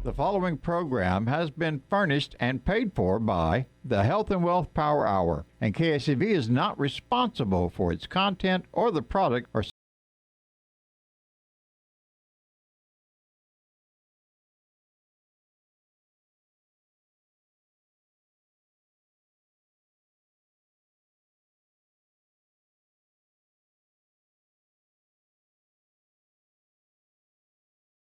The following program has been furnished and paid for by the Health and Wealth Power Hour, and KSCV is not responsible for its content or the product or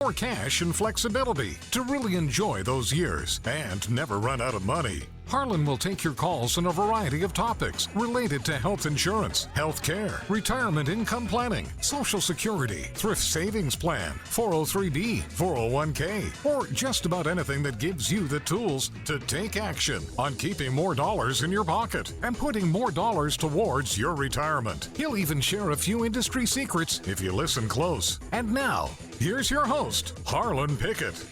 More cash and flexibility to really enjoy those years and never run out of money. Harlan will take your calls on a variety of topics related to health insurance, health care, retirement income planning, Social Security, thrift savings plan, 403B, 401k, or just about anything that gives you the tools to take action on keeping more dollars in your pocket and putting more dollars towards your retirement. He'll even share a few industry secrets if you listen close. And now, here's your host, Harlan Pickett.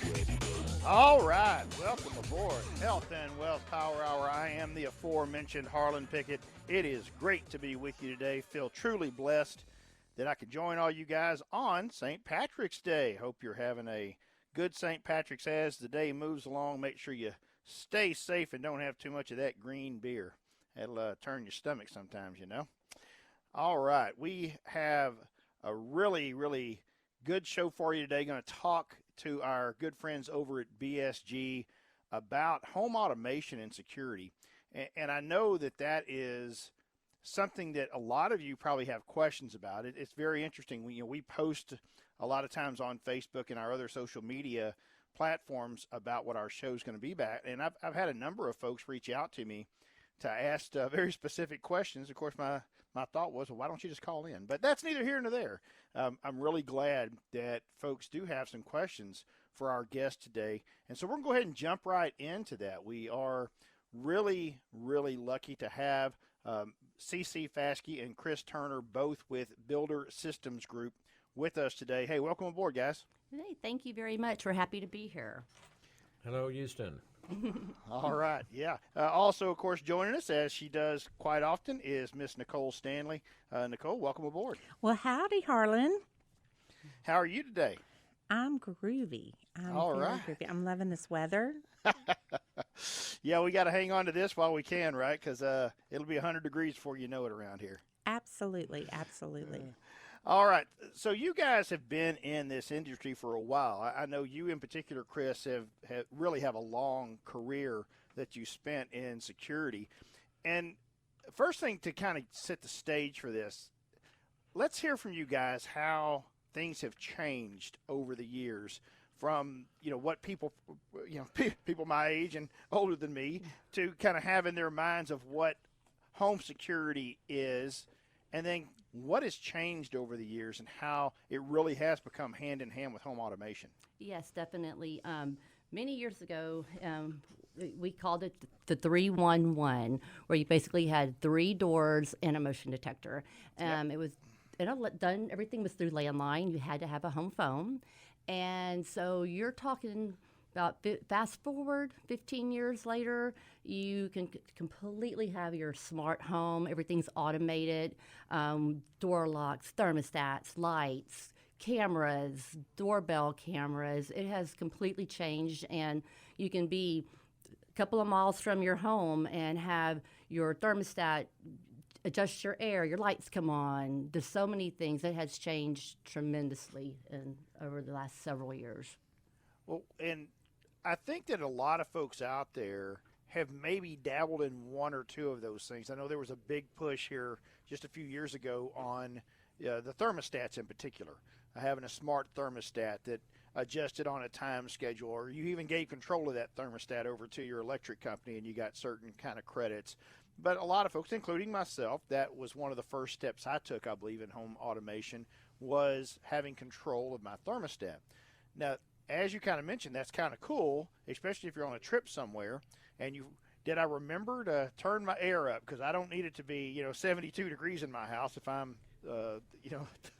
All right, welcome aboard Health and Wealth Power Hour. I am the aforementioned Harlan Pickett. It is great to be with you today. Feel truly blessed that I could join all you guys on St. Patrick's Day. Hope you're having a good St. Patrick's as the day moves along. Make sure you stay safe and don't have too much of that green beer. That'll turn your stomach sometimes, you know. All right, we have a really good show for you today. Going to talk to our good friends over at BSG about home automation and security. And I know that that is something that a lot of you probably have questions about. It's very interesting. We post a lot of times on Facebook and our other social media platforms about what our show is going to be about. And I've had a number of folks reach out to me to ask very specific questions. Of course, my thought was, well, why don't you just call in? But that's neither here nor there. I'm really glad that folks do have some questions for our guest today. And so we're going to go ahead and jump right into that. We are really lucky to have CC Faske and Chris Turner, both with Builder Systems Group, with us today. Hey, welcome aboard, guys. Hey, thank you very much. We're happy to be here. Hello, Houston. All right, yeah. Also, of course, joining us, as she does quite often, is Miss Nicole Stanley. Nicole, welcome aboard. Well, howdy, Harlan. How are you today? I'm groovy. All right. Groovy. I'm loving this weather. Yeah, we got to hang on to this while we can, right? Because it'll be 100 degrees before you know it around here. Absolutely. All right. So you guys have been in this industry for a while. I know you in particular, Chris, have really have a long career that you spent in security. And first thing to kind of set the stage for this, let's hear from you guys how things have changed over the years from, what people, people my age and older than me to kind of have in their minds of what home security is, and then what has changed over the years and how it really has become hand in hand with home automation. Yes, definitely. Many years ago, we called it the 311, where you basically had 3 doors and a motion detector. It was done. Everything was through landline. You had to have a home phone, and so you're talking about fast forward 15 years later, you can completely have your smart home. Everything's automated, door locks, thermostats, lights, cameras, doorbell cameras. It has completely changed, and you can be a couple of miles from your home and have your thermostat adjust your air, your lights come on. There's so many things that has changed tremendously over the last several years. Well, and I think that a lot of folks out there have maybe dabbled in one or two of those things. I know there was a big push here just a few years ago on the thermostats in particular, having a smart thermostat that adjusted on a time schedule, or you even gave control of that thermostat over to your electric company and you got certain kind of credits. But a lot of folks, including myself, that was one of the first steps I took, I believe, in home automation, was having control of my thermostat. Now, as you kind of mentioned, that's kind of cool, especially if you're on a trip somewhere. And did I remember to turn my air up? Because I don't need it to be, 72 degrees in my house if I'm,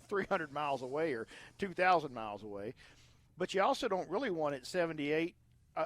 300 miles away or 2,000 miles away. But you also don't really want it 78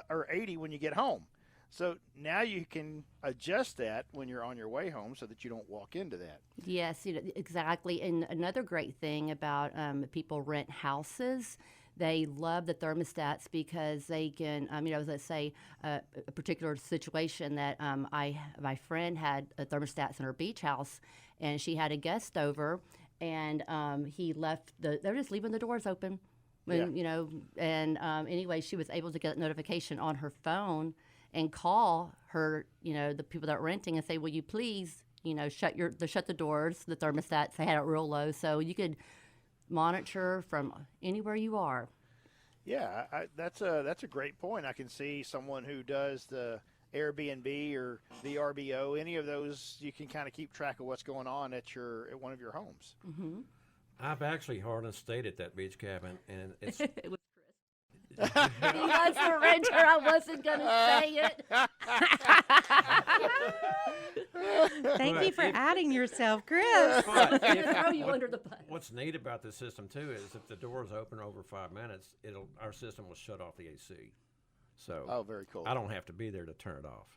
or 80 when you get home. So now you can adjust that when you're on your way home so that you don't walk into that. Yes, exactly. And another great thing about people rent houses, They love the thermostats because they can, let's say a particular situation that my friend had thermostats in her beach house, and she had a guest over, and he left they're just leaving the doors open. Anyway, she was able to get a notification on her phone and call her, the people that are renting and say, will you please, shut the doors, the thermostats, they had it real low, so you could monitor from anywhere you are. Yeah, that's a great point. I can see someone who does the Airbnb or VRBO, any of those, you can kind of keep track of what's going on at one of your homes. Mm-hmm. I've actually hardly stayed at that beach cabin, and it's It was Chris. He was the renter. I wasn't going to say it. Thank you for adding yourself, Chris. but Throw you under the bus. what's neat about this system too is if the door is open over 5 minutes, our system will shut off the AC. So Oh, very cool. I don't have to be there to turn it off,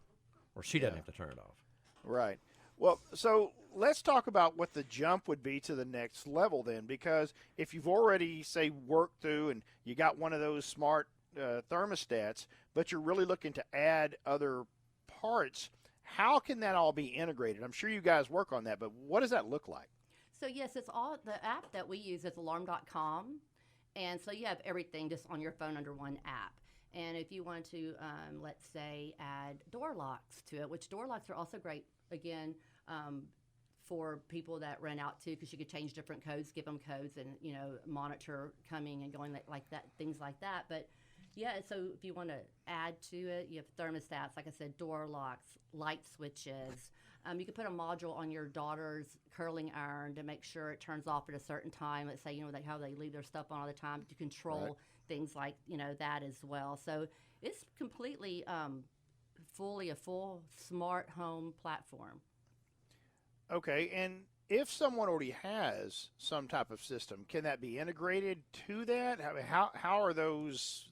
or she doesn't have to turn it off. Right. Well, so let's talk about what the jump would be to the next level then, because if you've already, say, worked through and you got one of those smart thermostats, but you're really looking to add other parts, how can that all be integrated? I'm sure you guys work on that, but what does that look like? So, yes, it's all the app that we use is alarm.com. And so you have everything just on your phone under one app. And if you want to, let's say, add door locks to it, which door locks are also great, again, for people that rent out too, because you could change different codes, give them codes, and monitor coming and going like that, things like that. But yeah, so if you want to add to it, you have thermostats, like I said, door locks, light switches. You could put a module on your daughter's curling iron to make sure it turns off at a certain time. Let's say how they leave their stuff on all the time to control things like that as well. So it's completely fully a full smart home platform. Okay, and if someone already has some type of system, can that be integrated to that? How are those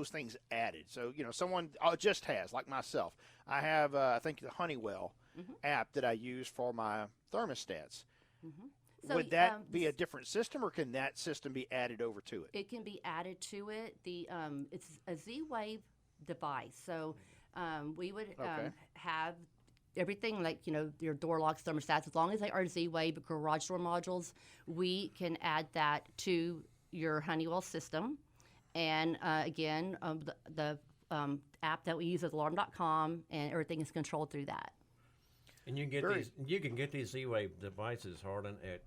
things added? So, someone just has, like myself. I have, I think, the Honeywell app that I use for my thermostats. Mm-hmm. So, would that be a different system, or can that system be added over to it? It can be added to it. It's a Z-Wave device. So we would have everything like, your door locks, thermostats, as long as they are Z-Wave garage door modules, we can add that to your Honeywell system. And again, the app that we use is alarm.com, and everything is controlled through that. And you can get these Z-Wave devices, Harlan, at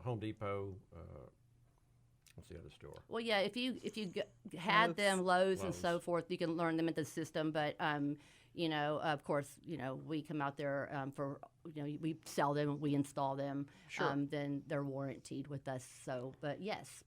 Home Depot. What's the other store? Well, yeah, if you had them, Lowe's and so forth, you can learn them in the system. But of course, we come out there for we sell them, we install them. Sure. Then they're warranted with us. So, but yes.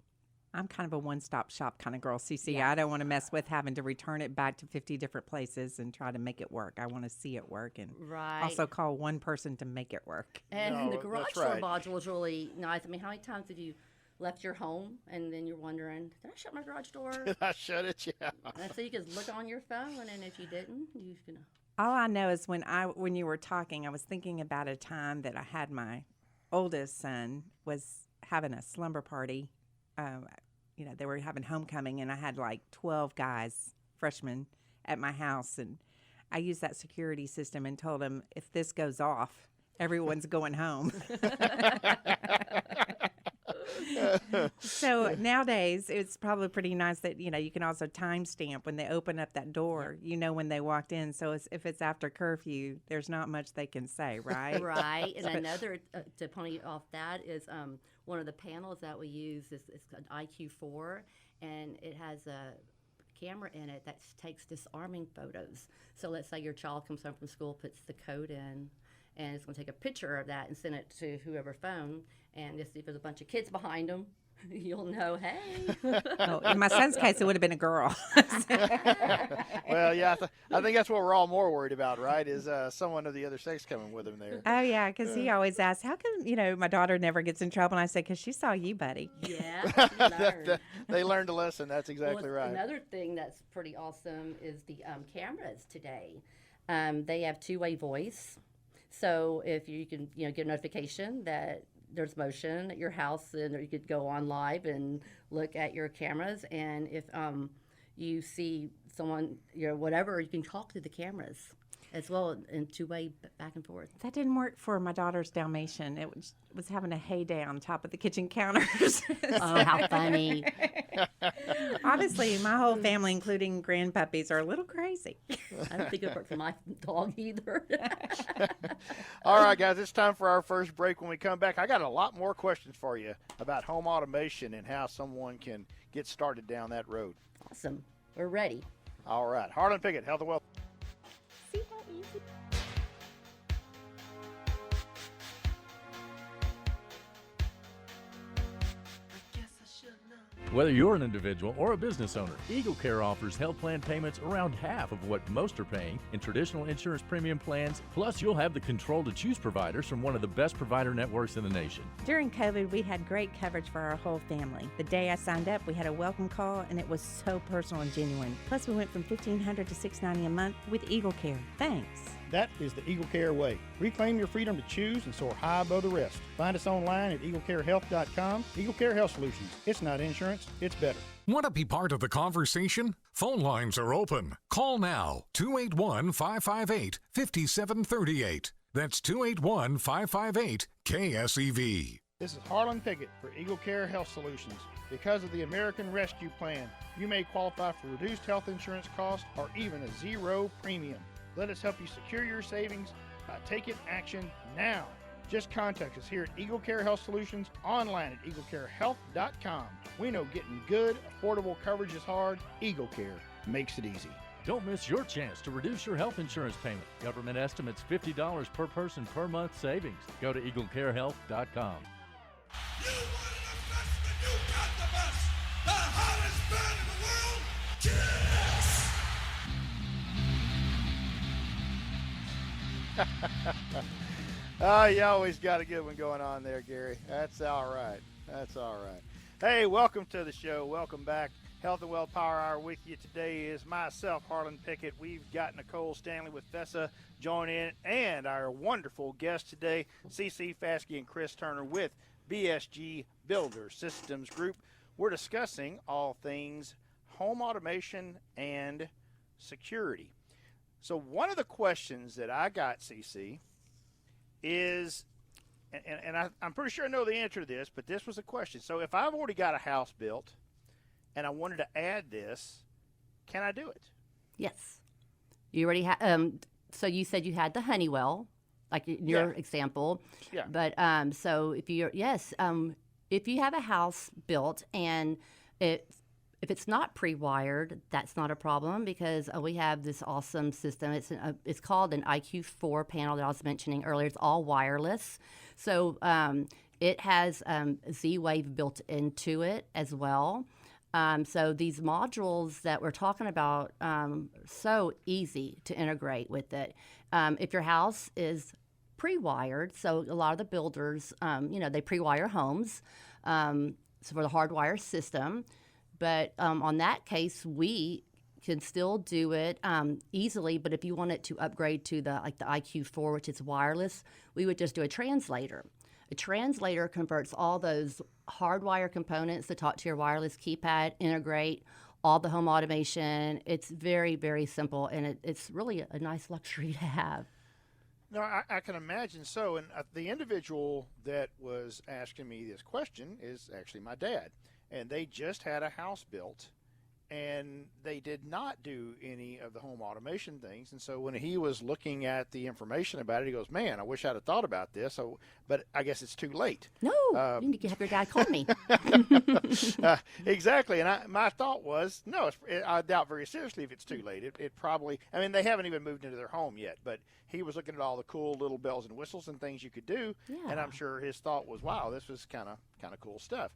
I'm kind of a one-stop shop kind of girl, Cece. Yeah. I don't want to mess with having to return it back to 50 different places and try to make it work. I want to see it work and also call one person to make it work. And the garage that's door right. module is really nice. I mean, how many times have you left your home and then you're wondering, did I shut my garage door? Did I shut it? Yeah. And so you can look on your phone, and if you didn't, you can. All I know is when you were talking, I was thinking about a time that I had my oldest son was having a slumber party. They were having homecoming, and I had like 12 guys, freshmen, at my house. And I used that security system and told them, if this goes off, everyone's going home. So nowadays, it's probably pretty nice that, you can also timestamp when they open up that door, when they walked in. So if it's after curfew, there's not much they can say, right? Right. And another, to pony off that, is one of the panels that we use is an IQ4, and it has a camera in it that takes disarming photos. So let's say your child comes home from school, puts the code in, and it's going to take a picture of that and send it to whoever phone. And just if there's a bunch of kids behind them, you'll know, hey. In my son's case, it would have been a girl. Well, yeah, I think that's what we're all more worried about, right, is someone of the other sex coming with him there. Oh, yeah, because he always asks, how come, my daughter never gets in trouble? And I say, because she saw you, buddy. Yeah, she learned. They learned a lesson. That's exactly right. Another thing that's pretty awesome is the cameras today. They have two-way voice. So if you can, get a notification that there's motion at your house, and you could go on live and look at your cameras. And if you see someone, whatever, you can talk to the cameras as well in two-way back and forth. That didn't work for my daughter's Dalmatian. It was having a heyday on top of the kitchen counters. Oh, how funny. Honestly, my whole family, including grandpuppies, are a little crazy. I don't think it worked for my dog either. All right, guys, it's time for our first break. When we come back, I got a lot more questions for you about home automation and how someone can get started down that road. Awesome. We're ready. All right. Harlan Pickett, Health and Wealth. See how easy? Whether you're an individual or a business owner, Eagle Care offers health plan payments around half of what most are paying in traditional insurance premium plans. Plus, you'll have the control to choose providers from one of the best provider networks in the nation. During COVID, we had great coverage for our whole family. The day I signed up, we had a welcome call, and it was so personal and genuine. Plus, we went from $1,500 to $690 a month with Eagle Care. Thanks. That is the Eagle Care way. Reclaim your freedom to choose and soar high above the rest. Find us online at eaglecarehealth.com. Eagle Care Health Solutions. It's not insurance, it's better. Want to be part of the conversation? Phone lines are open. Call now, 281-558-5738. That's 281-558-KSEV. This is Harlan Pickett for Eagle Care Health Solutions. Because of the American Rescue Plan, you may qualify for reduced health insurance costs or even a zero premium. Let us help you secure your savings by taking action now. Just contact us here at Eagle Care Health Solutions, online at eaglecarehealth.com. We know getting good, affordable coverage is hard. Eagle Care makes it easy. Don't miss your chance to reduce your health insurance payment. Government estimates $50 per person per month savings. Go to eaglecarehealth.com. You wanted the best, then you got the best. The hottest band in the world, Kiss! You always got a good one going on there, Gary. That's all right. That's all right. Hey, welcome to the show. Welcome back. Health and Wealth Power Hour with you today is myself, Harlan Pickett. We've got Nicole Stanley with Fessa joining in, and our wonderful guest today, Cece Faske and Chris Turner with BSG Builder Systems Group. We're discussing all things home automation and security. So one of the questions that I got, Cece, is, and I'm pretty sure I know the answer to this, but this was a question. So if I've already got a house built and I wanted to add this, can I do it? Yes. You already have. So you said you had the Honeywell, like in your example. Yeah. But so if you if you have a house built and if it's not pre-wired, that's not a problem because we have this awesome system. It's called an IQ4 panel that I was mentioning earlier. It's all wireless. So it has Z-Wave built into it as well. So these modules that we're talking about, so easy to integrate with it. If your house is pre-wired, so a lot of the builders, they pre-wire homes so for the hardwire system. But on that case, we can still do it easily. But if you wanted to upgrade to the IQ4, which is wireless, we would just do a translator. A translator converts all those hardwire components to talk to your wireless keypad, integrate all the home automation. It's very, very simple, and it's really a nice luxury to have. No, I can imagine so. And the individual that was asking me this question is actually my dad. And they just had a house built, and they did not do any of the home automation things. And so when he was looking at the information about it, he goes, man, I wish I'd have thought about this. So, but I guess it's too late. No, you need to have your dad call me. Exactly. And my thought was, no, I doubt very seriously if it's too late. It probably, I mean, they haven't even moved into their home yet, but he was looking at all the cool little bells and whistles and things you could do. Yeah. And I'm sure his thought was, wow, this was kind of cool stuff.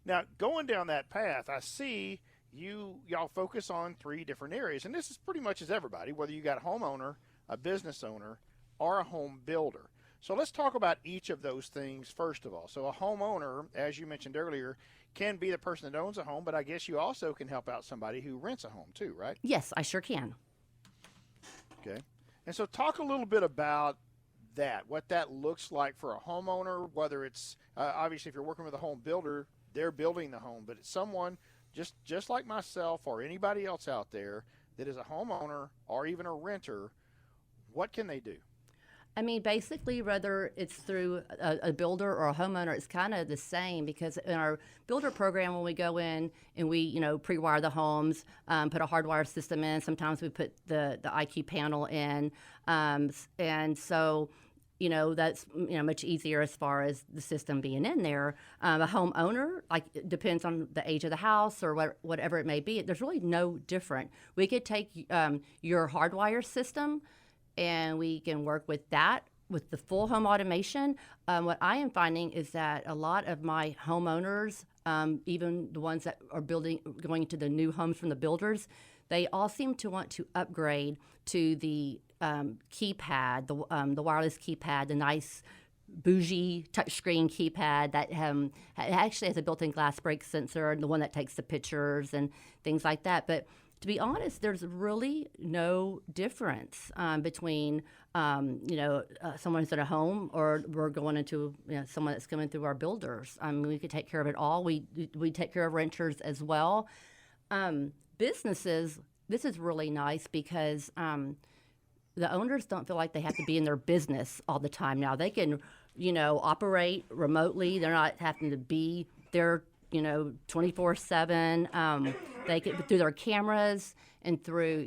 Now, going down that path, I see y'all focus on three different areas, and this is pretty much as everybody, whether you got a homeowner, a business owner, or a home builder. So let's talk about each of those things first of all. So a homeowner, as you mentioned earlier, can be the person that owns a home, but I guess you also can help out somebody who rents a home too, right? Yes, I sure can. Okay. And so talk a little bit about what that looks like for a homeowner, whether it's obviously if you're working with a home builder, they're building the home, but it's someone just like myself or anybody else out there that is a homeowner or even a renter, what can they do? I mean, basically, whether it's through a builder or a homeowner, it's kind of the same, because in our builder program, when we go in and we, pre-wire the homes, put a hardwire system in, sometimes we put the IQ panel in, and so, that's much easier as far as the system being in there. A homeowner, it depends on the age of the house or whatever it may be. There's really no different. We could take your hardwire system, and we can work with that with the full home automation. What I am finding is that a lot of my homeowners, even the ones that are going to the new homes from the builders, they all seem to want to upgrade to the keypad, the wireless keypad, the nice bougie touchscreen keypad that actually has a built-in glass break sensor, and the one that takes the pictures and things like that. But to be honest, there's really no difference between someone who's at a home or we're going into someone that's coming through our builders. We could take care of it all. We take care of renters as well. Businesses, this is really nice because the owners don't feel like they have to be in their business all the time now. They can, operate remotely. They're not having to be there 24/7. They can, through their cameras and through,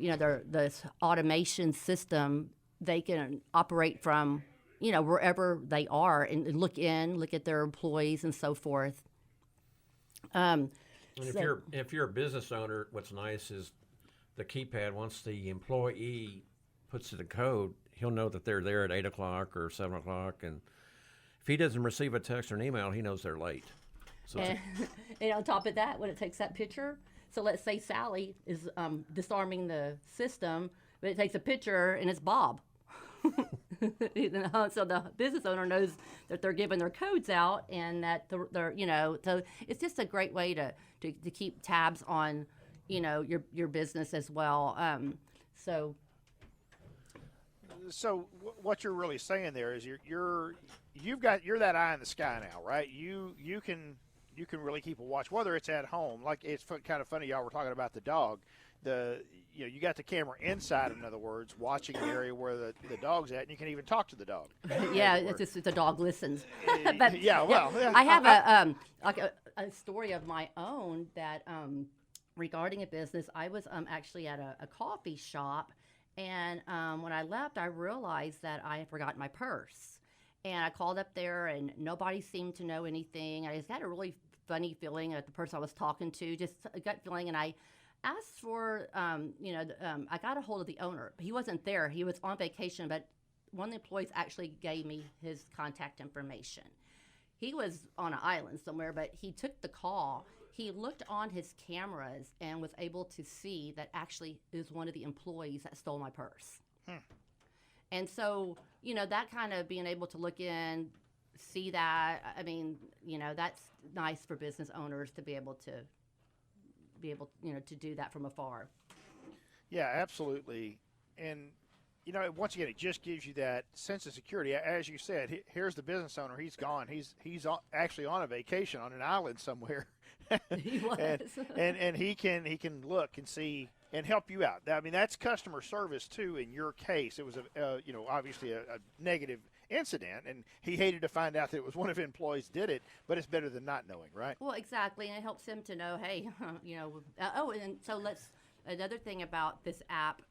this automation system, they can operate from, wherever they are and look at their employees and so forth. And if you're a business owner, what's nice is the keypad, once the employee puts in the code, he'll know that they're there at 8 o'clock or 7 o'clock. And if he doesn't receive a text or an email, he knows they're late. So and on top of that, when it takes that picture, so let's say Sally is disarming the system, but it takes a picture and it's Bob. So the business owner knows that they're giving their codes out and that they're so it's just a great way to keep tabs on, your business as well. So what you're really saying there is you're that eye in the sky now, right? You can really keep a watch, whether it's at home. Like, it's kind of funny, y'all were talking about the dog. You got the camera inside, in other words, watching the area where the dog's at, and you can even talk to the dog. Yeah, it's just the dog listens. But, yeah. I have a story of my own that regarding a business. I was actually at a coffee shop, and when I left, I realized that I had forgotten my purse. And I called up there, and nobody seemed to know anything. I just had a really funny feeling at the person I was talking to, just a gut feeling, and I asked for, I got a hold of the owner. He wasn't there. He was on vacation, but one of the employees actually gave me his contact information. He was on an island somewhere, but he took the call. He looked on his cameras and was able to see that actually it was one of the employees that stole my purse. And so, that kind of being able to look in, see that, that's nice for business owners to be able to do that from afar. Yeah, absolutely. And, once again, it just gives you that sense of security. As you said, here's the business owner. He's gone. He's actually on a vacation on an island somewhere. He was. and he can look and see and help you out. I mean, that's customer service too. In your case, it was obviously a negative incident, and he hated to find out that it was one of his employees did it. But it's better than not knowing, right? Well, exactly, and it helps him to know, hey, and so another thing about this app,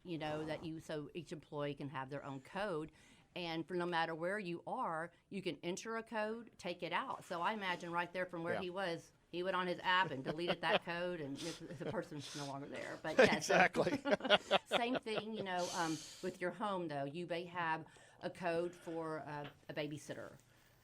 so each employee can have their own code. And for no matter where you are, you can enter a code, take it out. So I imagine right there from where he was, he went on his app and deleted that code, and the person's no longer there. But yeah, exactly. Same thing, with your home, though. You may have a code for a babysitter,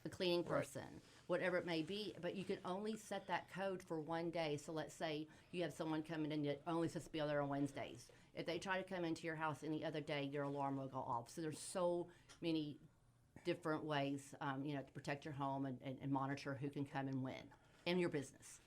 a cleaning person, whatever it may be, but you can only set that code for one day. So let's say you have someone coming in that only supposed to be there on Wednesdays. If they try to come into your house any other day, your alarm will go off. So there's so many different ways, to protect your home and monitor who can come and when in your business.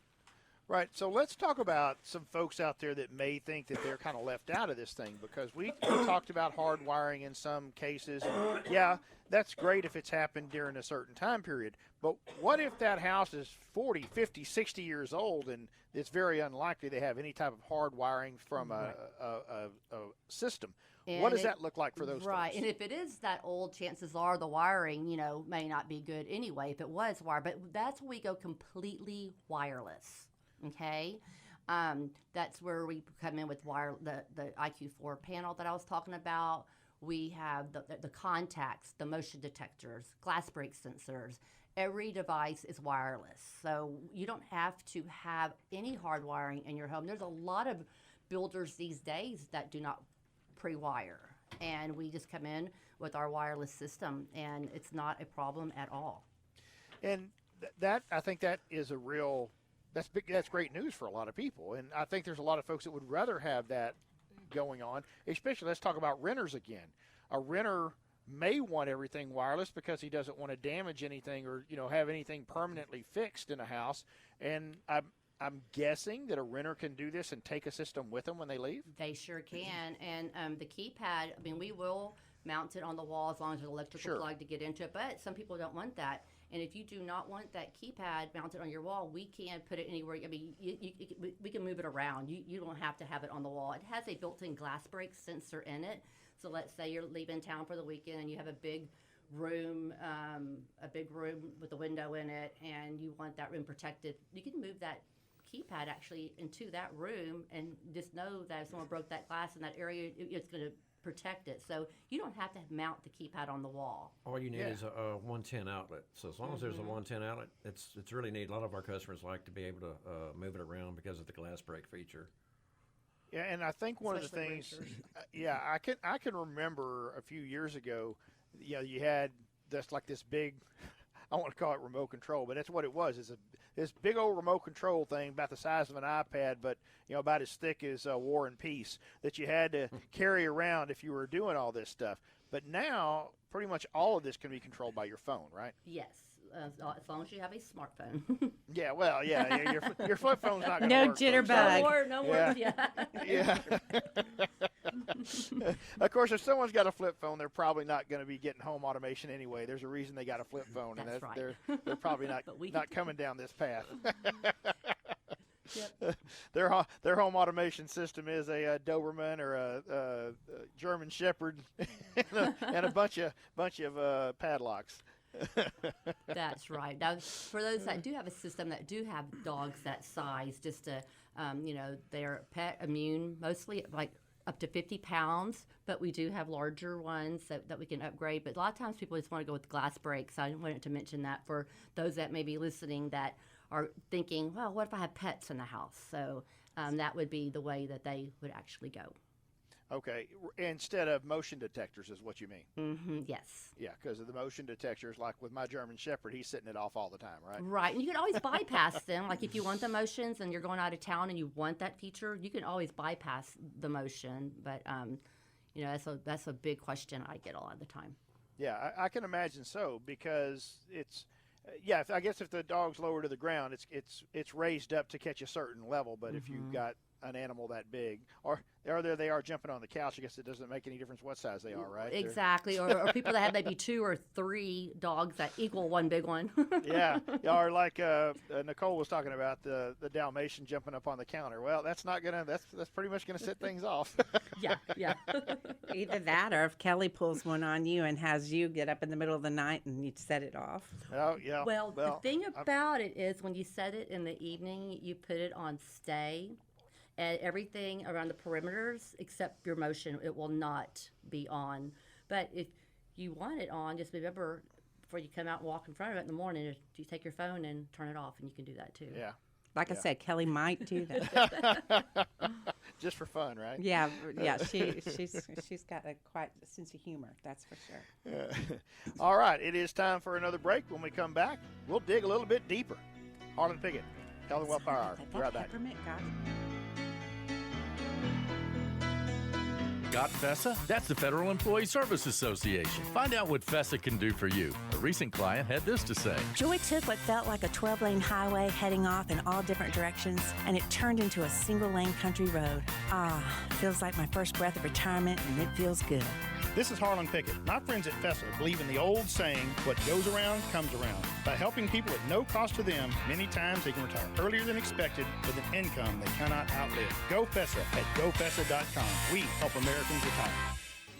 Right. So let's talk about some folks out there that may think that they're kind of left out of this thing, because we talked about hard wiring in some cases. And yeah, that's great if it's happened during a certain time period. But what if that house is 40, 50, 60 years old, and it's very unlikely they have any type of hard wiring from a system? And what does that look like for those right, folks? and if it is that old, chances are the wiring, may not be good anyway if it was wired. But that's where we go completely wireless. Okay, that's where we come in with the IQ4 panel that I was talking about. We have the contacts, the motion detectors, glass break sensors. Every device is wireless, so you don't have to have any hard wiring in your home. There's a lot of builders these days that do not pre-wire, and we just come in with our wireless system, and it's not a problem at all. And that I think that is a real that's big. That's great news for a lot of people, and I think there's a lot of folks that would rather have that going on. Especially, let's talk about renters again. A renter may want everything wireless because he doesn't want to damage anything or have anything permanently fixed in a house. And I'm guessing that a renter can do this and take a system with them when they leave. They sure can. And the keypad, we will mount it on the wall as long as there's an electrical plug to get into it. But some people don't want that. And if you do not want that keypad mounted on your wall, we can put it anywhere. We can move it around. You don't have to have it on the wall. It has a built-in glass break sensor in it. So let's say you're leaving town for the weekend and you have a big room with a window in it, and you want that room protected. You can move that keypad actually into that room and just know that if someone broke that glass in that area, it's going to protect it. So you don't have to mount the keypad on the wall. All you need is a 110 outlet. So as long as there's a 110 outlet, it's really neat. A lot of our customers like to be able to move it around because of the glass break feature. Yeah, and I think one of the things, I can remember a few years ago, you had this big, I want to call it remote control, but that's what it was. It's this big old remote control thing about the size of an iPad, but about as thick as War and Peace, that you had to carry around if you were doing all this stuff. But now, pretty much all of this can be controlled by your phone, right? Yes. As long as you have a smartphone. Yeah, well, your flip phone's not going to No work. jitterbug. No more. Yeah. Of course, if someone's got a flip phone, they're probably not going to be getting home automation anyway. There's a reason they got a flip phone, That's and right. they're probably not not coming down this path. Yep. Their home automation system is a Doberman or a German Shepherd and a bunch of padlocks. That's right. Now, for those that do have a system that do have dogs that size, just to, they're pet immune, mostly like up to 50 pounds, but we do have larger ones that we can upgrade. But a lot of times people just want to go with glass breaks. I wanted to mention that for those that may be listening that are thinking, well, what if I have pets in the house? So that would be the way that they would actually go. Okay, instead of motion detectors is what you mean? Mm-hmm, yes. Yeah, because of the motion detectors, like with my German Shepherd, he's setting it off all the time, right? Right, and you can always bypass them. Like if you want the motions and you're going out of town and you want that feature, you can always bypass the motion. But, that's a big question I get a lot of the time. Yeah, I can imagine so, because it's I guess if the dog's lower to the ground, it's raised up to catch a certain level. But if you've got an animal that big, or there they are jumping on the couch, I guess it doesn't make any difference what size they are, right? Exactly, or people that have maybe 2 or 3 dogs that equal one big one. Yeah, or like Nicole was talking about the Dalmatian jumping up on the counter. Well, that's pretty much gonna set things off. Yeah. Either that, or if Kelly pulls one on you and has you get up in the middle of the night and you set it off. Oh yeah. Well, the thing about it is when you set it in the evening, you put it on stay. And everything around the perimeters, except your motion, it will not be on. But if you want it on, just remember, before you come out and walk in front of it in the morning, you take your phone and turn it off, and you can do that too. Yeah. Like I said, Kelly might do that. Just for fun, right? Yeah. She's got quite a sense of humor, that's for sure. All right, it is time for another break. When we come back, we'll dig a little bit deeper. Harlan Pickett, Health and Wealth Power Hour. Be right back. Peppermint got Got FESA? That's the Federal Employee Service Association. Find out what FESA can do for you. A recent client had this to say. Joy took what felt like a 12-lane highway heading off in all different directions, and it turned into a single-lane country road. Ah, feels like my first breath of retirement, and it feels good. This is Harlan Pickett. My friends at FESA believe in the old saying, what goes around comes around. By helping people at no cost to them, many times they can retire earlier than expected with an income they cannot outlive. Go FESA at gofesa.com. We help Americans retire.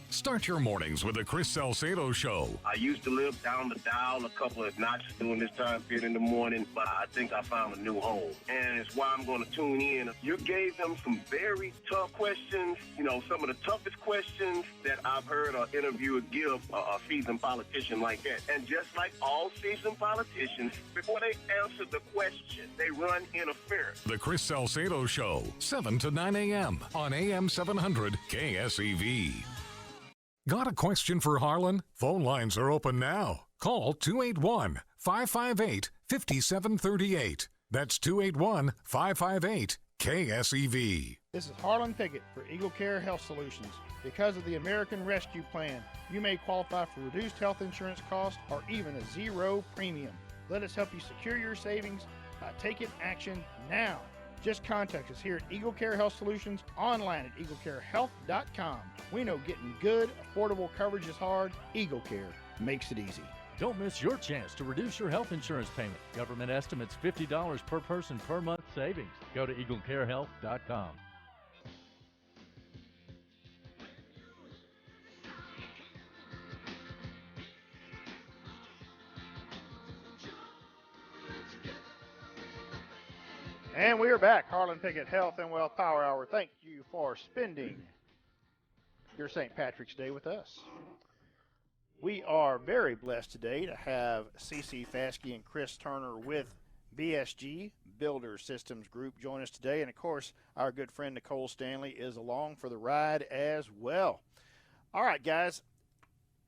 Start your mornings with the Chris Salcedo Show. I used to live down the dial a couple of notches during this time period in the morning, but I think I found a new home. And it's why I'm going to tune in. You gave them some very tough questions, some of the toughest questions that I've heard an interviewer give a seasoned politician like that. And just like all seasoned politicians, before they answer the question, they run interference. The Chris Salcedo Show, 7 to 9 a.m. on AM 700 KSEV. Got a question for Harlan? Phone lines are open now. Call 281-558-5738. That's 281-558-KSEV. This is Harlan Pickett for Eagle Care Health Solutions. Because of the American Rescue Plan, you may qualify for reduced health insurance costs or even a zero premium. Let us help you secure your savings by taking action now. Just contact us here at Eagle Care Health Solutions, online at eaglecarehealth.com. We know getting good, affordable coverage is hard. Eagle Care makes it easy. Don't miss your chance to reduce your health insurance payment. Government estimates $50 per person per month savings. Go to eaglecarehealth.com. And we are back. Harlan Pickett, Health and Wealth Power Hour. Thank you for spending your St. Patrick's Day with us. We are very blessed today to have Cece Faske and Chris Turner with BSG, Builder Systems Group, join us today. And, of course, our good friend Nicole Stanley is along for the ride as well. All right, guys,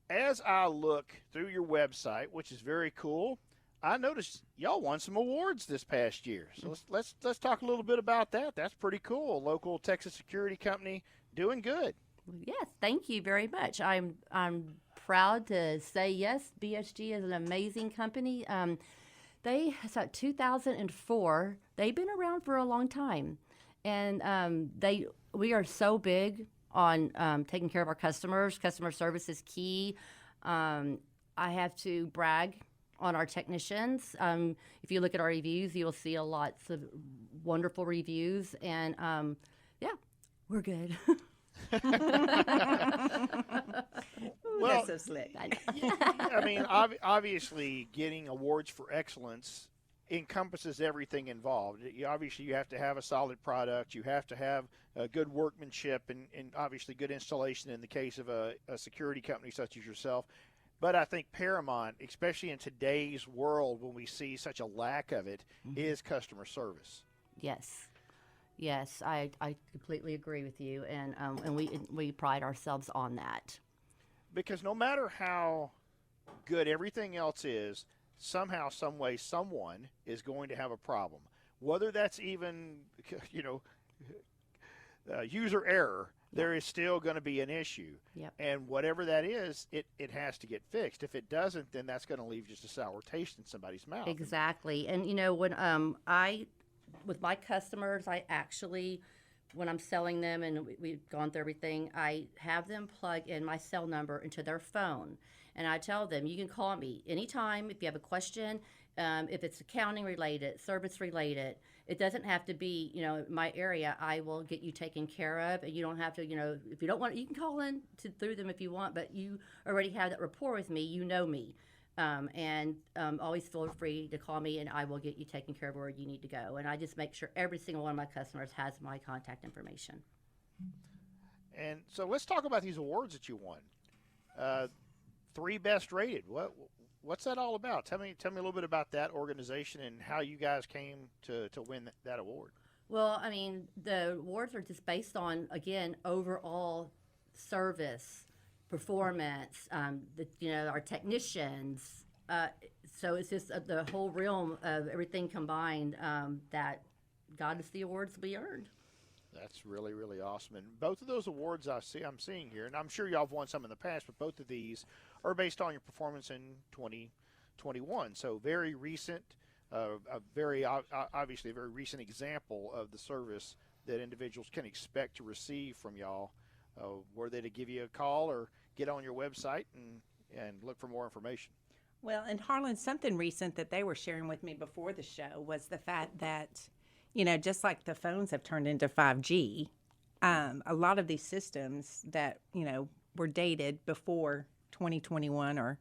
as I look through your website, which is very cool, I noticed y'all won some awards this past year. So let's talk a little bit about that. That's pretty cool. Local Texas security company doing good. Yes, thank you very much. I'm proud to say yes. BSG is an amazing company. It's like 2004. They've been around for a long time, and we are so big on taking care of our customers. Customer service is key. I have to brag on our technicians. If you look at our reviews, you'll see lots of wonderful reviews, and we're good. Well, That's so slick. I mean, obviously, getting awards for excellence encompasses everything involved. Obviously, you have to have a solid product. You have to have good workmanship and obviously good installation in the case of a security company such as yourself. But I think paramount, especially in today's world when we see such a lack of it, is customer service. Yes, I completely agree with you, and we pride ourselves on that. Because no matter how good everything else is, somehow, some way, someone is going to have a problem. Whether that's even, user error, there is still going to be an issue. Yep. And whatever that is, it has to get fixed. If it doesn't, then that's going to leave just a sour taste in somebody's mouth. Exactly. And, when with my customers, I actually, when I'm selling them and we've gone through everything, I have them plug in my cell number into their phone. And I tell them, you can call me anytime if you have a question, if it's accounting related, service related. It doesn't have to be, my area. I will get you taken care of. And you don't have to, if you don't want, you can call in through them if you want, but you already have that rapport with me. You know me. And always feel free to call me, and I will get you taken care of where you need to go. And I just make sure every single one of my customers has my contact information. And so let's talk about these awards that you won. 3BestRated. What's that all about? Tell me a little bit about that organization and how you guys came to win that award. Well, I mean, the awards are just based on, again, overall service, performance, our technicians. So it's just the whole realm of everything combined that got us the awards we earned. That's really, really awesome. And both of those awards I'm seeing here, and I'm sure y'all have won some in the past, but both of these are based on your performance in 2021. So very recent, obviously a very recent example of the service that individuals can expect to receive from y'all. Were they to give you a call or get on your website and look for more information? Well, and Harlan, something recent that they were sharing with me before the show was the fact that, just like the phones have turned into 5G, a lot of these systems that, were dated before 2021, or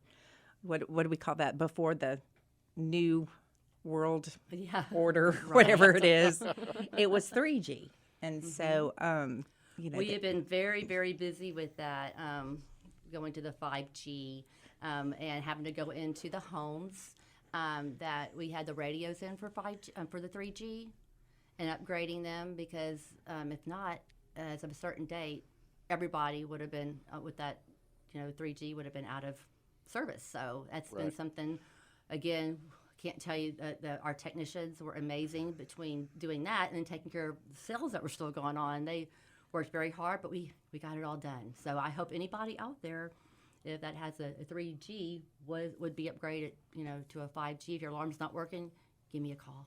what do we call that, before the new world order, whatever it is, it was 3G. And so, we have been very, very busy with that, going to the 5G. And having to go into the homes that we had the radios in for 5G, for the 3G, and upgrading them, because if not, as of a certain date, everybody would have been with that, 3G would have been out of service. So that's been something. Again, can't tell you that our technicians were amazing between doing that and taking care of the sales that were still going on. They worked very hard, but we got it all done. So I hope anybody out there, if that has a 3G, would be upgraded, to a 5G. If your alarm's not working, give me a call.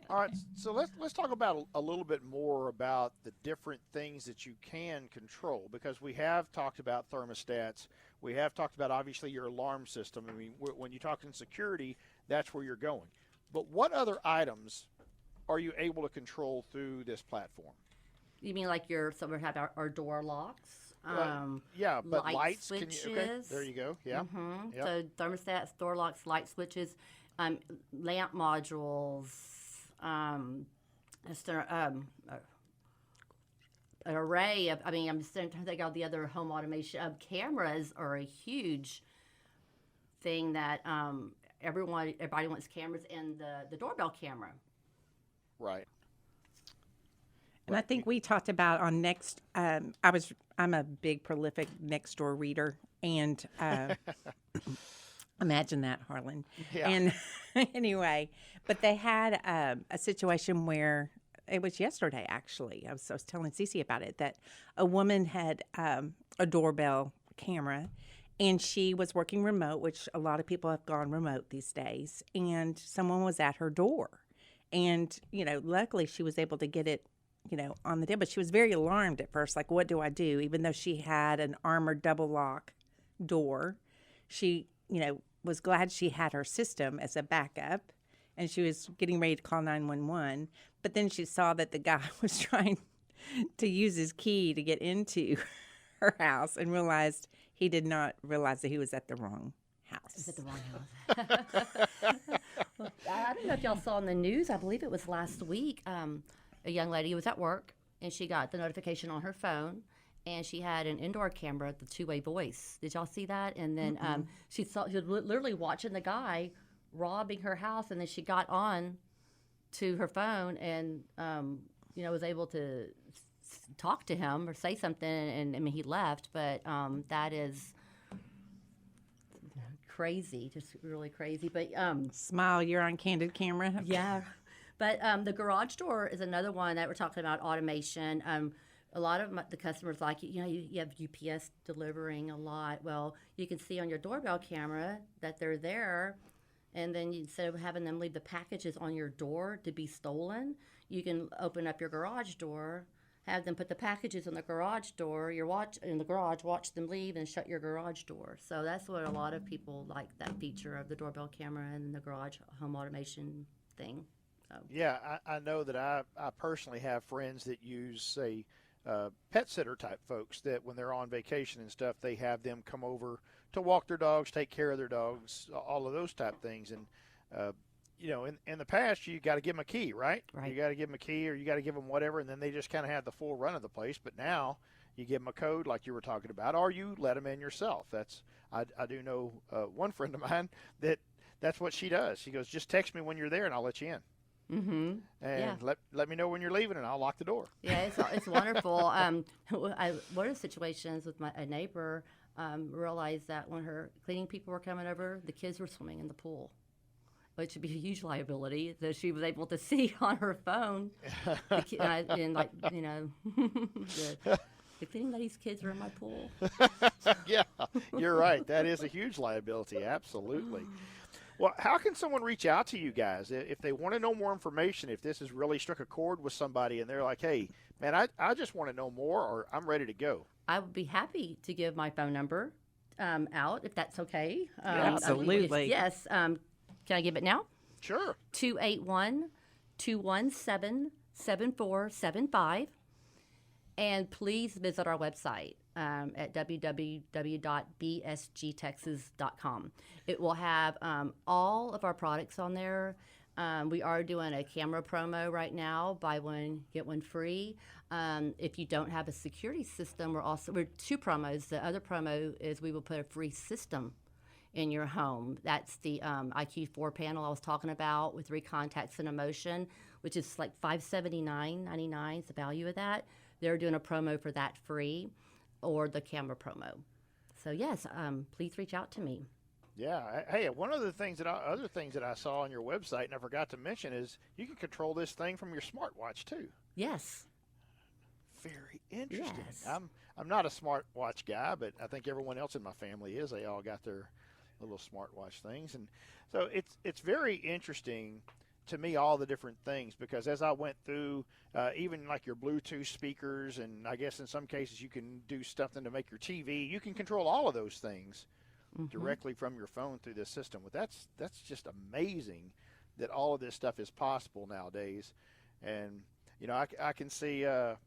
All right, so let's talk about a little bit more about the different things that you can control, because we have talked about thermostats. We have talked about, obviously, your alarm system. I mean, when you talk in security, that's where you're going. But what other items are you able to control through this platform? You mean like so we have our door locks? Yeah, but lights, switches. okay, there you go. Yeah. Mm-hmm. Yep. So thermostats, door locks, light switches, lamp modules, just an array of. I mean, I'm just trying to think of the other home automation. Cameras are a huge thing that everybody wants cameras, and the doorbell camera. Right. And I think we talked about on next. I'm a big prolific Nextdoor reader, and imagine that, Harlan. Yeah. And anyway, but they had a situation where it was yesterday. Actually, I was telling Cece about it, that a woman had a doorbell camera, and she was working remote, which a lot of people have gone remote these days. And someone was at her door, and luckily she was able to get it on the deal, but she was very alarmed at first, like, what do I do? Even though she had an armored double lock door, she, was glad she had her system as a backup, and she was getting ready to call 911. But then she saw that the guy was trying to use his key to get into her house, and realized he did not realize that he was at the wrong house. Is at the wrong house. I don't know if y'all saw in the news, I believe it was last week, a young lady was at work, and she got the notification on her phone, and she had an indoor camera, the two-way voice. Did y'all see that? And then she was literally watching the guy robbing her house, and then she got on to her phone and, was able to talk to him or say something, and I mean, he left, but that is crazy, just really crazy. But Smile, you're on candid camera. Yeah. But the garage door is another one that we're talking about automation. A lot of the customers like, you have UPS delivering a lot. Well, you can see on your doorbell camera that they're there, and then instead of having them leave the packages on your door to be stolen, you can open up your garage door, have them put the packages on the garage door, watch them leave, and shut your garage door. So that's what a lot of people like, that feature of the doorbell camera and the garage home automation thing. Yeah, I know that I personally have friends that use, say, pet sitter type folks, that when they're on vacation and stuff, they have them come over to walk their dogs, take care of their dogs, all of those type things. And, in the past, you got to give them a key, right? You got to give them a key, or you got to give them whatever, and then they just kind of have the full run of the place. But now you give them a code like you were talking about, or you let them in yourself. I do know one friend of mine that's what she does. She goes, just text me when you're there, and I'll let you in. Mm-hmm. And let me know when you're leaving, and I'll lock the door. Yeah, it's wonderful. One of the situations with a neighbor, realized that when her cleaning people were coming over, the kids were swimming in the pool. which would be a huge liability, that she was able to see on her phone. And like, you know, if any of these kids are in my pool. Yeah, you're right. That is a huge liability. Absolutely. Well, how can someone reach out to you guys if they want to know more information, if this has really struck a chord with somebody and they're like, hey, man, I just want to know more, or I'm ready to go? I would be happy to give my phone number out, if that's okay. Absolutely. Yes. Can I give it now? Sure. 281-217-7475. And please visit our website at www.bsgtexas.com. It will have all of our products on there. We are doing a camera promo right now, buy one, get one free. If you don't have a security system, we're two promos. The other promo is we will put a free system in your home. That's the IQ4 panel I was talking about with 3 contacts and a motion, which is like $579.99 is the value of that. They're doing a promo for that free, or the camera promo. So yes, please reach out to me. Yeah. Hey, one of the other things that I saw on your website and I forgot to mention is you can control this thing from your smartwatch too. Yes. Very interesting. Yes. I'm not a smartwatch guy, but I think everyone else in my family is. They all got their little smartwatch things, and so it's very interesting to me, all the different things, because as I went through, even like your Bluetooth speakers, and I guess in some cases you can do something to make your TV. You can control all of those things directly from your phone through this system. But that's just amazing that all of this stuff is possible nowadays. And you know, I can see, you know,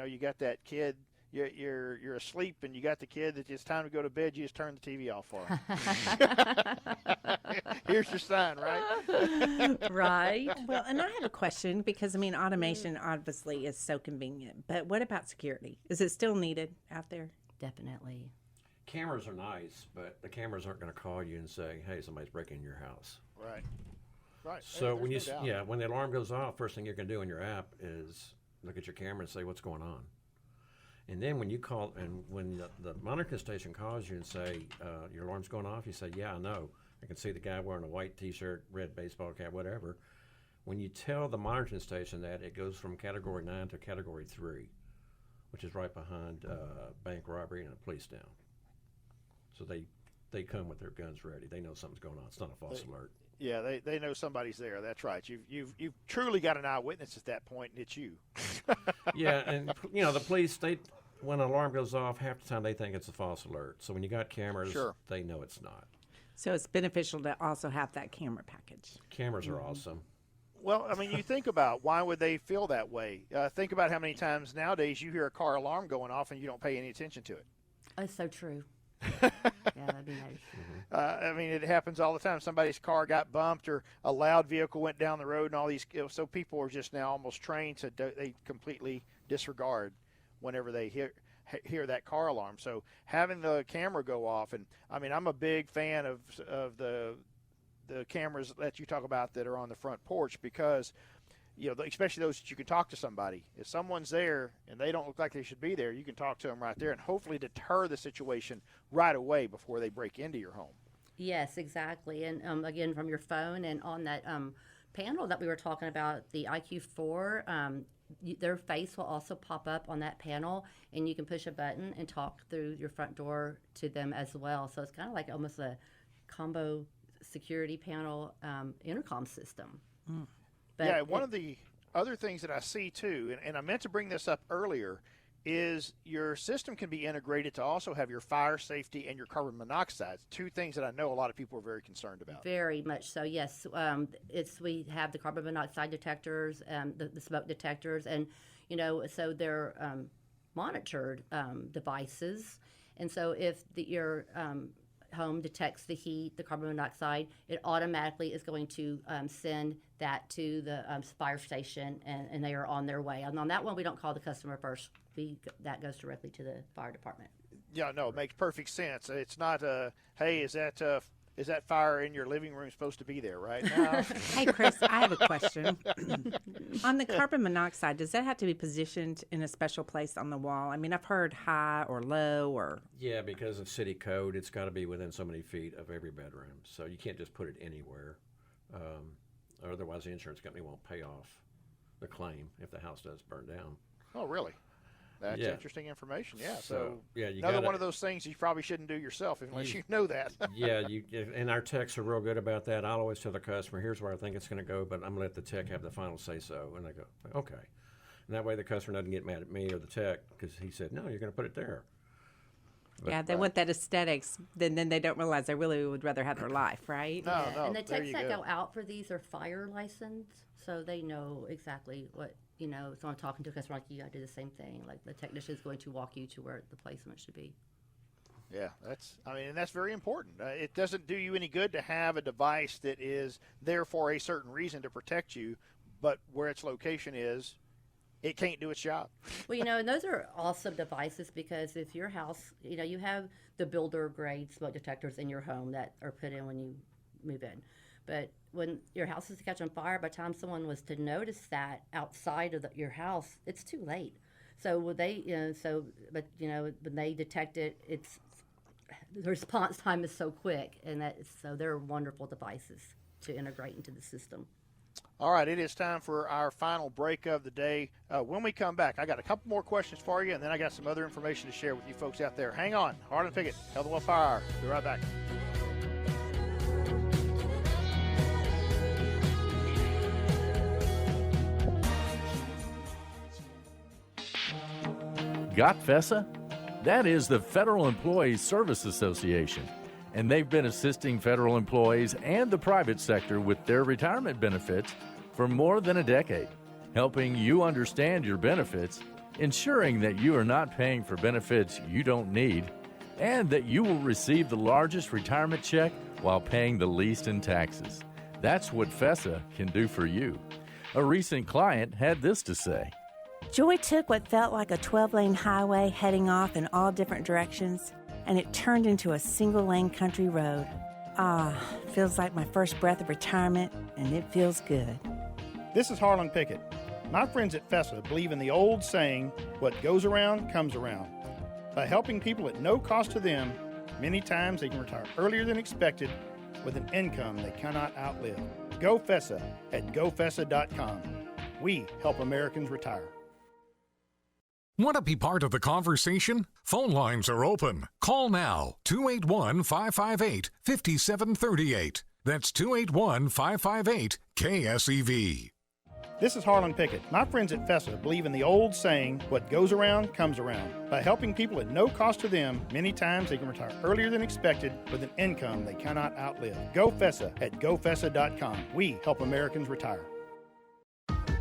you got that kid. You're asleep, and you got the kid that it's time to go to bed. You just turn the TV off for him. Here's your sign, right? Right. Well, and I have a question, because I mean, automation obviously is so convenient, but what about security? Is it still needed out there? Definitely. Cameras are nice, but the cameras aren't going to call you and say, "Hey, somebody's breaking your house." Right. Right. So when There's no doubt. when the alarm goes off, first thing you're going to do in your app is look at your camera and say, "What's going on?" And then when you call, and when the monitoring station calls you and say, your alarm's going off, you say, yeah, I know. I can see the guy wearing a white T-shirt, red baseball cap, whatever. When you tell the monitoring station that, it goes from Category 9 to Category 3, which is right behind bank robbery and a police down. So they come with their guns ready. They know something's going on. It's not a false alert. Yeah, they know somebody's there. That's right. You've truly got an eyewitness at that point, and it's you. Yeah, and you know the police. When an alarm goes off, half the time they think it's a false alert. So when you got cameras, they know it's not. So it's beneficial to also have that camera package. Cameras are awesome. Well, I mean, you think about why would they feel that way? Think about how many times nowadays you hear a car alarm going off and you don't pay any attention to it. That's so true. Yeah, that'd be nice. I mean, it happens all the time. Somebody's car got bumped, or a loud vehicle went down the road, and all these. So people are just now almost trained to they completely disregard whenever they hear that car alarm. So having the camera go off, and I mean, I'm a big fan of the cameras that you talk about that are on the front porch, because you know, especially those that you can talk to somebody. If someone's there and they don't look like they should be there, you can talk to them right there and hopefully deter the situation right away before they break into your home. Yes, exactly. And again, from your phone, and on that panel that we were talking about, the IQ4, their face will also pop up on that panel, and you can push a button and talk through your front door to them as well. So it's kind of like almost a combo security panel intercom system. But yeah, one of the other things that I see too, and I meant to bring this up earlier, is your system can be integrated to also have your fire safety and your carbon monoxide, two things that I know a lot of people are very concerned about. Very much so, yes. We have the carbon monoxide detectors, the smoke detectors, and you know, so they're monitored devices, and so if your home detects the heat, the carbon monoxide, it automatically is going to send that to the fire station, and they are on their way. And on that one, we don't call the customer first. That goes directly to the fire department. Yeah, no, it makes perfect sense. It's not hey, is that fire in your living room supposed to be there right now? Hey, Chris, I have a question. On the carbon monoxide, does that have to be positioned in a special place on the wall? I mean, I've heard high or low or... Yeah, because of city code, it's got to be within so many feet of every bedroom. So you can't just put it anywhere. Otherwise, the insurance company won't pay off the claim if the house does burn down. Oh, really? That's interesting information. Yeah. So you another one of those things you probably shouldn't do yourself unless you know that. And our techs are real good about that. I'll always tell the customer, here's where I think it's going to go, but I'm going to let the tech have the final say so. And they go, okay. And that way the customer doesn't get mad at me or the tech because he said, no, you're going to put it there. But, they want that aesthetics. Then they don't realize they really would rather have their life, right? No. And the techs that go out for these are fire licensed, so they know exactly what. So I'm talking to a customer like you, I do the same thing. Like the technician is going to walk you to where the placement should be. Yeah, and that's very important. It doesn't do you any good to have a device that is there for a certain reason to protect you, but where its location is, it can't do its job. Well, and those are awesome devices because if your house, you have the builder grade smoke detectors in your home that are put in when you move in. But when your house is to catch on fire, by the time someone was to notice that outside of your house, it's too late. So when they detect it, the response time is so quick, and so they're wonderful devices to integrate into the system. All right, it is time for our final break of the day. When we come back, I got a couple more questions for you, and then I got some other information to share with you folks out there. Hang on. Harlan Pickett, Health and Wealth Power Hour. Be right back. Got FESA? That is the Federal Employees Service Association, and they've been assisting federal employees and the private sector with their retirement benefits for more than a decade, helping you understand your benefits, ensuring that you are not paying for benefits you don't need, and that you will receive the largest retirement check while paying the least in taxes. That's what FESA can do for you. A recent client had this to say. Joy took what felt like a 12-lane highway heading off in all different directions, and it turned into a single-lane country road. Feels like my first breath of retirement, and it feels good. This is Harlan Pickett. My friends at FESA believe in the old saying, what goes around comes around. By helping people at no cost to them, many times they can retire earlier than expected with an income they cannot outlive. Go FESA at gofesa.com. We help Americans retire. Want to be part of the conversation? Phone lines are open. Call now, 281-558-5738. That's 281-558-KSEV. This is Harlan Pickett. My friends at FESA believe in the old saying, what goes around comes around. By helping people at no cost to them, many times they can retire earlier than expected with an income they cannot outlive. Go FESA at gofesa.com. We help Americans retire.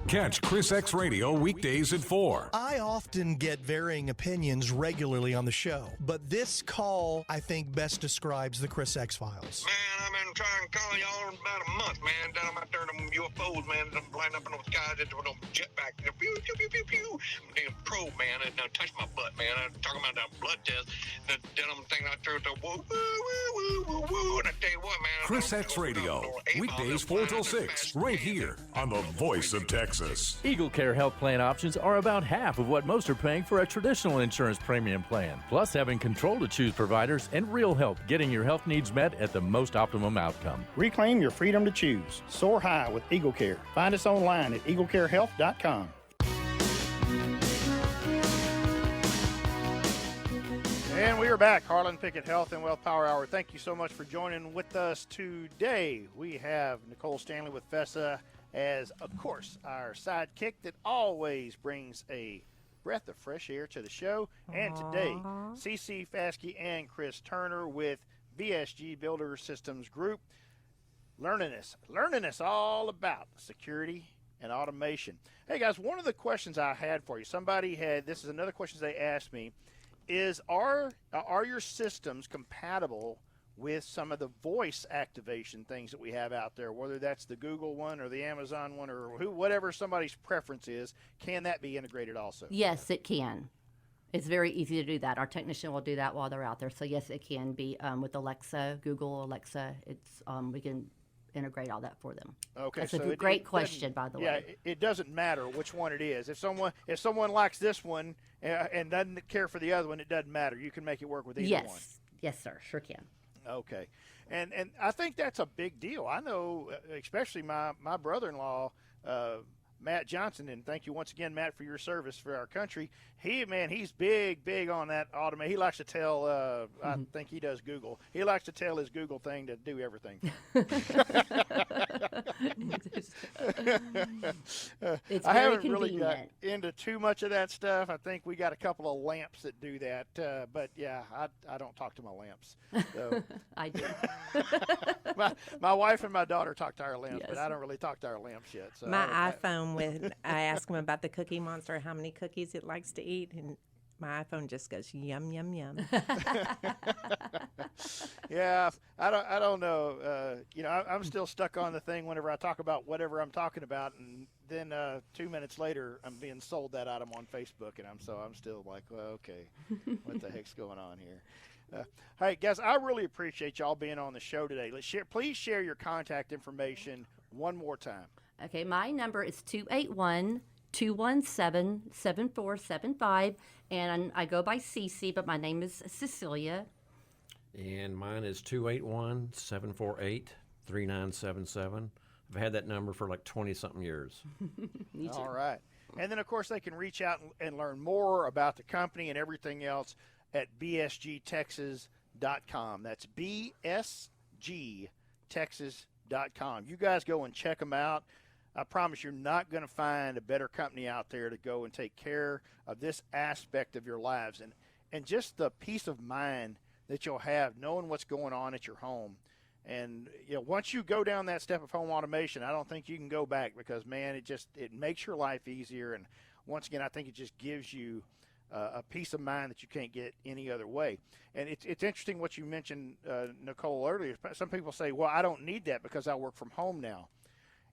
Catch Chris X Radio weekdays at 4. I often get varying opinions regularly on the show, but this call, I think, best describes the Chris X Files. Man, I've been trying to call y'all about a month, man. Down out there, them UFOs, man, them flying up in the skies, them jetpack, pew, pew, pew, pew, pew. Damn probe, man, and touch my butt, man. I'm talking about that blood test. Then them thing out there, the woo, woo, woo, woo, woo, and I tell you what, man. Chris X Radio, weekdays 4 till 6, right here on the Voice of Texas. Eagle Care health plan options are about half of what most are paying for a traditional insurance premium plan. Plus, having control to choose providers and real help getting your health needs met at the most optimum outcome. Reclaim your freedom to choose. Soar high with Eagle Care. Find us online at eaglecarehealth.com. And we are back. Harlan Pickett, Health and Wealth Power Hour. Thank you so much for joining with us today. We have Nicole Stanley with FESA as, of course, our sidekick that always brings a breath of fresh air to the show. And today, CC Faske and Chris Turner with VSG Builder Systems Group, learning us all about security and automation. Hey, guys, one of the questions I had for you, this is another question they asked me, is are your systems compatible with some of the voice activation things that we have out there, whether that's the Google one or the Amazon one or whatever somebody's preference is? Can that be integrated also? Yes, it can. It's very easy to do that. Our technician will do that while they're out there. So yes, it can be with Alexa, Google Alexa. It's we can integrate all that for them. Okay, that's so a great question, by the way. Yeah, it doesn't matter which one it is. If someone likes this one and doesn't care for the other one, it doesn't matter. You can make it work with either one. Yes, sir, sure can. Okay. And I think that's a big deal. I know, especially my brother-in-law, Matt Johnson, and thank you once again, Matt, for your service for our country. He's big on that automate. He likes to tell, I think he does Google. He likes to tell his Google thing to do everything. It's I very haven't really got convenient. into too much of that stuff. I think we got a couple of lamps that do that. But yeah, I don't talk to my lamps. So. I do. my wife and my daughter talk to our lamps, Yes. but I don't really talk to our lamps yet. So My iPhone, when I ask him about the Cookie Monster, how many cookies it likes to eat, and my iPhone just goes yum yum yum. Yeah, I don't know. I'm still stuck on the thing whenever I talk about whatever I'm talking about, and then 2 minutes later, I'm being sold that item on Facebook, and I'm still like, well, okay, what the heck's going on here? Hey, guys, I really appreciate y'all being on the show today. Please share your contact information one more time. Okay, my number is 281-217-7475, and I go by Cece, but my name is Cecelia. And mine is 281-748-3977. I've had that number for like 20-something years. Me too. All right. And then, of course, they can reach out and learn more about the company and everything else at bsgtexas.com. That's bsgtexas.com. You guys go and check them out. I promise you're not going to find a better company out there to go and take care of this aspect of your lives. And just the peace of mind that you'll have knowing what's going on at your home. And once you go down that step of home automation, I don't think you can go back because, man, it makes your life easier. And once again, I think it just gives you a peace of mind that you can't get any other way. And it's interesting what you mentioned, Nicole, earlier. Some people say, well, I don't need that because I work from home now.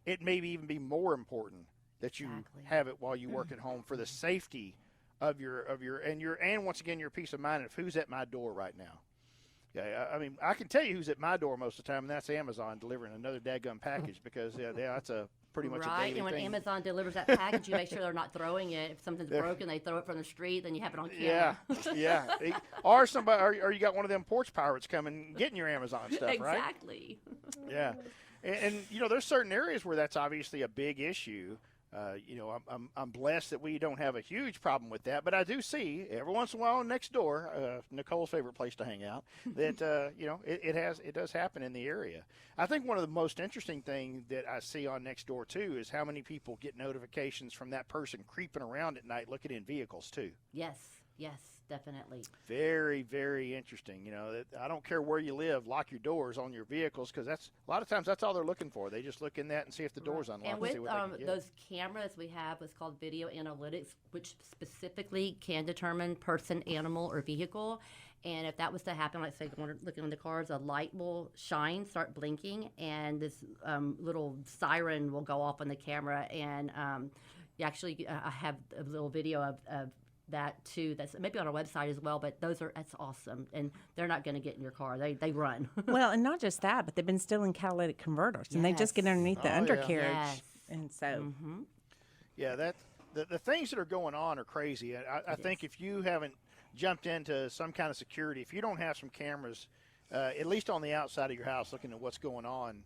It may even be more important that you have it while you work at home for the safety of your and once again your peace of mind of who's at my door right now. Yeah, I mean, I can tell you who's at my door most of the time, and that's Amazon delivering another dadgum package because that's a pretty much a daily Right, and when thing. Amazon delivers that package, you make sure they're not throwing it. If something's broken, they throw it from the street, then you have it on camera. Yeah. Or somebody, or you got one of them porch pirates coming getting your Amazon stuff, right? Exactly. Yeah. And there's certain areas where that's obviously a big issue. I'm blessed that we don't have a huge problem with that, but I do see every once in a while next door, Nicole's favorite place to hang out, that it does happen in the area. I think one of the most interesting things that I see on Nextdoor too is how many people get notifications from that person creeping around at night looking in vehicles too. Yes, definitely. Very, very interesting. I don't care where you live, lock your doors on your vehicles because a lot of times that's all they're looking for. They just look in that and see if the door's unlocked. And with see what they can get. those cameras we have, what's called video analytics, which specifically can determine person, animal, or vehicle. And if that was to happen, like say looking in the cars, a light will shine, start blinking, and this little siren will go off on the camera. And I have a little video of that too. That's maybe on our website as well, but that's awesome, and they're not going to get in your car. They run. Well, and not just that, but they've been stealing catalytic converters, and they just get underneath the undercarriage, and so that the things that are going on are crazy. I think if you haven't jumped into some kind of security, if you don't have some cameras, at least on the outside of your house, looking at what's going on,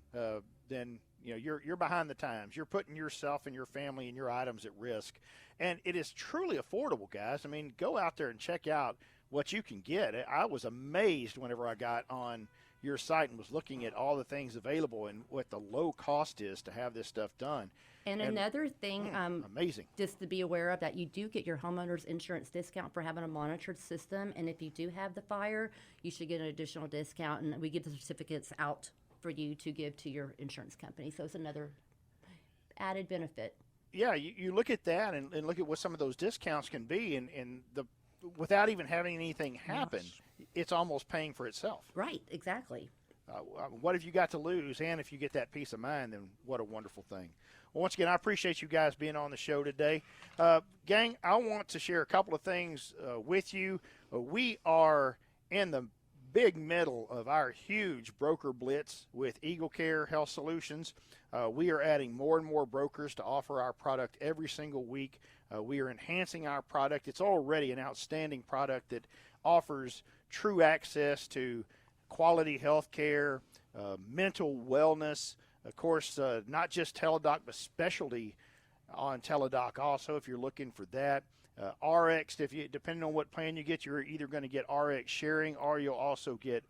then you're behind the times. You're putting yourself and your family and your items at risk. And it is truly affordable, guys. I mean, go out there and check out what you can get. I was amazed whenever I got on your site and was looking at all the things available and what the low cost is to have this stuff done. And another thing, amazing, just to be aware of, that you do get your homeowner's insurance discount for having a monitored system. And if you do have the fire, you should get an additional discount. And we give the certificates out for you to give to your insurance company. So it's another added benefit. Yeah, you look at that and look at what some of those discounts can be, and without even having anything happen, it's almost paying for itself. Right, exactly. What have you got to lose? And if you get that peace of mind, then what a wonderful thing. Well, once again, I appreciate you guys being on the show today. Gang, I want to share a couple of things with you. We are in the big middle of our huge broker blitz with Eagle Care Health Solutions. We are adding more and more brokers to offer our product every single week. We are enhancing our product. It's already an outstanding product that offers true access to quality health care, mental wellness, of course, not just teledoc, but specialty on teledoc also if you're looking for that. RX, depending on what plan you get, you're either going to get RX sharing or you'll also get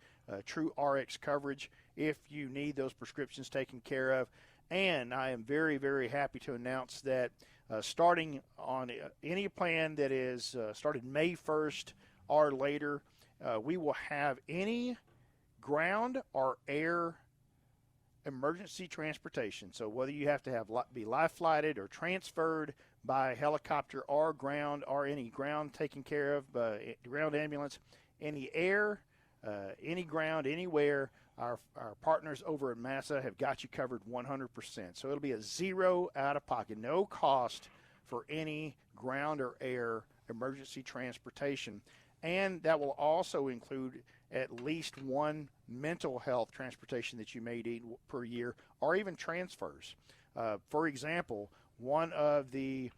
true RX coverage if you need those prescriptions taken care of. And I am very, very happy to announce that starting on any plan that is started May 1st or later, we will have any ground or air emergency transportation. So whether you have to be life flighted or transferred by helicopter or ground or any ground taken care of by ground ambulance, any air, any ground, anywhere, our partners over at Massa have got you covered 100%. So it'll be a zero out of pocket, no cost for any ground or air emergency transportation. And that will also include at least one mental health transportation that you may need per year, or even transfers. For example, one of the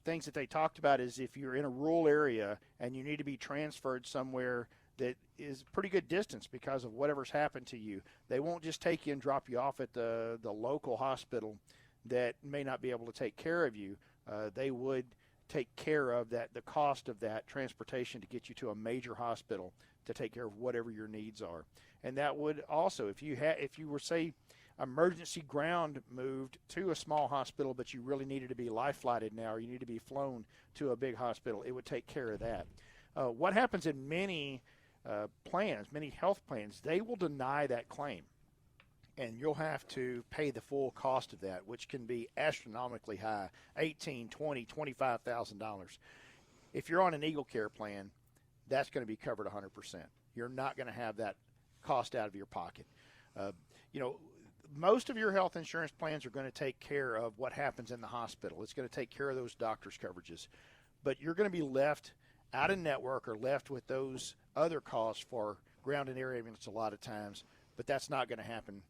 things that they talked about is if you're in a rural area and you need to be transferred somewhere that is pretty good distance because of whatever's happened to you, they won't just take you and drop you off at the local hospital that may not be able to take care of you. They would take care of the cost of that transportation to get you to a major hospital to take care of whatever your needs are. And that would also, if you were, say, emergency ground moved to a small hospital, but you really needed to be life flighted now, or you need to be flown to a big hospital, it would take care of that. What happens in many plans, many health plans, they will deny that claim, and you'll have to pay the full cost of that, which can be astronomically high, $18,000, $20,000, $25,000. If you're on an Eagle Care plan, that's going to be covered 100%. You're not going to have that cost out of your pocket. Most of your health insurance plans are going to take care of what happens in the hospital. It's going to take care of those doctor's coverages. But you're going to be left out of network or left with those other costs for ground and air ambulance a lot of times. But that's not going to happen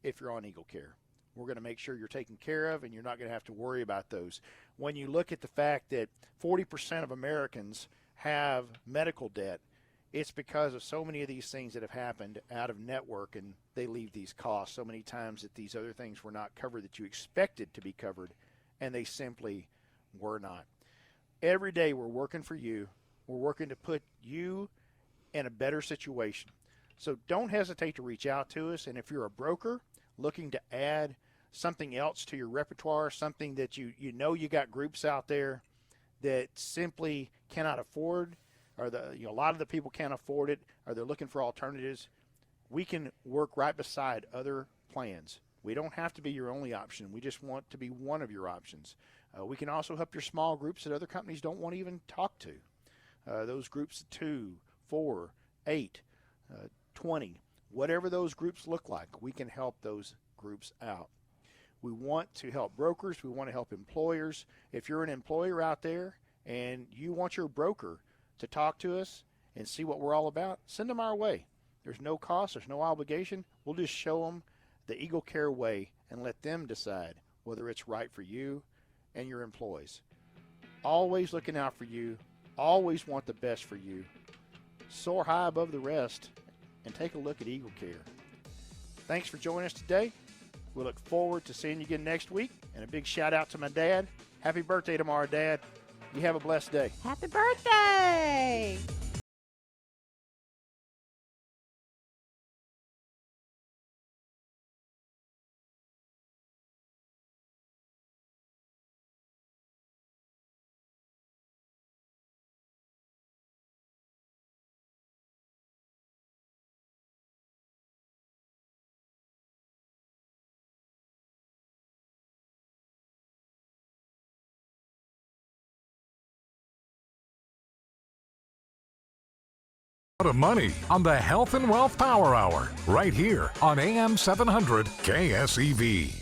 if you're on Eagle Care. We're going to make sure you're taken care of, and you're not going to have to worry about those. When you look at the fact that 40% of Americans have medical debt, it's because of so many of these things that have happened out of network, and they leave these costs so many times that these other things were not covered that you expected to be covered, and they simply were not. Every day we're working for you. We're working to put you in a better situation. So don't hesitate to reach out to us, and if you're a broker looking to add something else to your repertoire, something that you got groups out there that simply cannot afford, or a lot of the people can't afford it, or they're looking for alternatives, we can work right beside other plans. We don't have to be your only option. We just want to be one of your options. We can also help your small groups that other companies don't want to even talk to. Those groups of 2, 4, 8, 20, whatever those groups look like, we can help those groups out. We want to help brokers. We want to help employers. If you're an employer out there and you want your broker to talk to us and see what we're all about, send them our way. There's no cost. There's no obligation. We'll just show them the Eagle Care way and let them decide whether it's right for you and your employees. Always looking out for you. Always want the best for you. Soar high above the rest and take a look at Eagle Care. Thanks for joining us today. We look forward to seeing you again next week. And a big shout out to my dad. Happy birthday tomorrow, Dad. You have a blessed day. Happy birthday! Of money on the Health and Wealth Power Hour, right here on AM 700 KSEV.